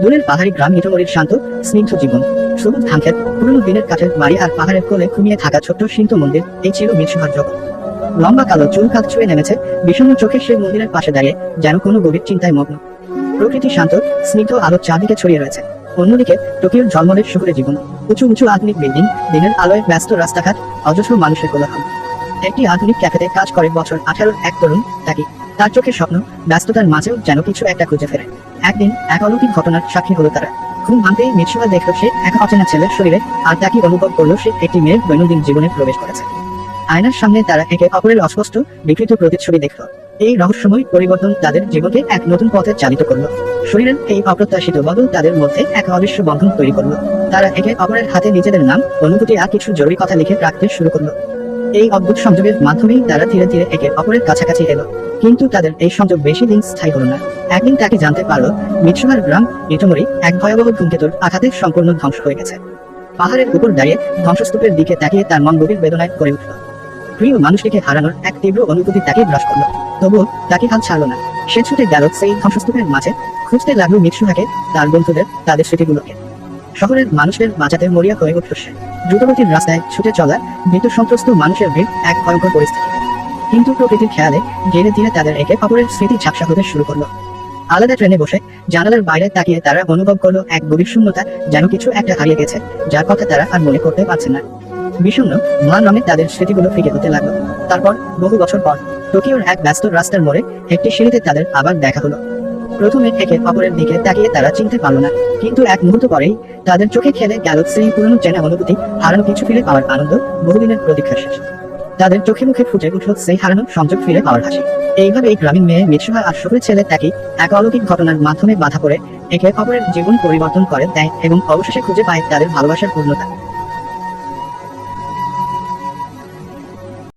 দূরের পাহাড়ি গ্রাম ইটোমরির শান্ত স্নিগ্ধ জীবন, সবুজ ধানক্ষেত, পুরনো দিনের কাঠের বাড়ি আর পাহাড়ের কোলে ঘুমিয়ে থাকা ছোট্ট শিন্ত মন্দির, এই ছিল মিৎসুহার জগৎ। লম্বা কালো চুল কাঁধ ছুঁয়ে নেমেছে, বিষণ্ণ চোখে সে মন্দিরের পাশে দাঁড়িয়ে যেন কোনো গভীর চিন্তায় মগ্ন। প্রকৃতি শান্ত, স্নিগ্ধ আলো চারদিকে ছড়িয়ে রয়েছে। অন্যদিকে টোকিওর ঝলমলের শহুরে জীবন, উঁচু উঁচু আধুনিক বিল্ডিং, দিনের আলোয় ব্যস্ত রাস্তাঘাট, অজস্র মানুষের কোলাহল। একটি আধুনিক ক্যাফেতে কাজ করে বছর 18-র এক তরুণ তাকি। তার চোখে স্বপ্ন, ব্যস্ততার মাঝেও যেন কিছু একটা খুঁজে ফেরে। একদিন এক অলৌকিক ঘটনার সাক্ষী হলো তারা। ঘুম ভাঙতেই মিৎসুহা দেখল সে এক অচেনা ছেলের শরীরে, আর তাকি অনুভব করলো সে একটি মেয়ের দৈনন্দিন জীবনে প্রবেশ করেছে। আয়নার সামনে তারা একে অপরের অস্পষ্ট বিকৃত প্রতিচ্ছবি দেখল। এই রহস্যময় পরিবর্তন তাদের জীবনকে এক নতুন পথে চালিত করলো। শরীরের এই অপ্রত্যাশিত বদল তাদের মধ্যে এক অদৃশ্য বন্ধন তৈরি করলো। তারা একে অপরের হাতে নিজেদের নাম, অনুভূতি আর কিছু জরুরি কথা লিখে রাখতে শুরু করলো। এই অদ্ভুত সংযোগের মাধ্যমেই তারা ধীরে ধীরে একে অপরের কাছাকাছি এলো। কিন্তু তাদের এই সংযোগ বেশি দিন স্থায়ী হলো না। একদিন তাকে জানতে পারলো মিৎসুহার গ্রাম ইটোমরি এক ভয়াবহ ধূমকেতুর আঘাতে সম্পূর্ণ ধ্বংস হয়ে গেছে। পাহাড়ের উপর দাঁড়িয়ে ধ্বংসস্তূপের দিকে তাকিয়ে তার মন গভীর বেদনায় করে উঠল। প্রিয় মানুষটিকে হারানোর এক তীব্র অনুভূতি তাকে গ্রাস করলো। তবুও তাকে হাল ছাড়লো না। সে ছুটে গেল সেই ধ্বংসস্তূপের মাঝে, খুঁজতে লাগলো মিৎসুহাকে, তার বন্ধুদের, তাদের স্মৃতিগুলোকে। শহরের মানুষদের বাঁচাতে মরিয়া হয়ে উঠল সে। দ্রুতগতির রাস্তায় ছুটে চলা, মৃত্যু সন্ত্রস্ত মানুষের ভিড়, এক ভয়ঙ্কর পরিস্থিতি। কিন্তু প্রকৃতির খেয়ালে ধীরে ধীরে তাদের একে অপরের স্মৃতি ঝাপসা হতে শুরু করলো। আলাদা ট্রেনে বসে জানালার বাইরে তাকিয়ে তারা অনুভব করলো এক গভীর শূন্যতা, যেন কিছু একটা হারিয়ে গেছে, যার কথা তারা আর মনে করতে পারছে না। বিষণ্ণ ম্লান রঙে তাদের স্মৃতিগুলো ফিকে হতে লাগলো। তারপর বহু বছর পর টোকিওর এক ব্যস্ত রাস্তার মোড়ে একটি সিঁড়িতে তাদের আবার দেখা হলো। প্রথমে একে অপরের দিকে তাকিয়ে তারা চিনতে পারল না, কিন্তু এক মুহূর্ত পরেই তাদের চোখে খেলে গেল সেই পুরনো চেনা অনুভূতি, হারানো কিছু ফিরে পাওয়ার আনন্দ, বহুদিনের প্রতীক্ষা শেষ। তাদের চোখে মুখে ফুটে উঠল সেই হারানো সংযোগ ফিরে পাওয়ার হাসি। এইভাবে এই গ্রামীণ মেয়ে মিৎসুহা আর শহুরে ছেলে তাকি এক অলৌকিক ঘটনার মাধ্যমে বাধা পড়ে একে অপরের জীবন পরিবর্তন করে দেয় এবং অবশেষে খুঁজে পায় তাদের ভালোবাসার পূর্ণতা।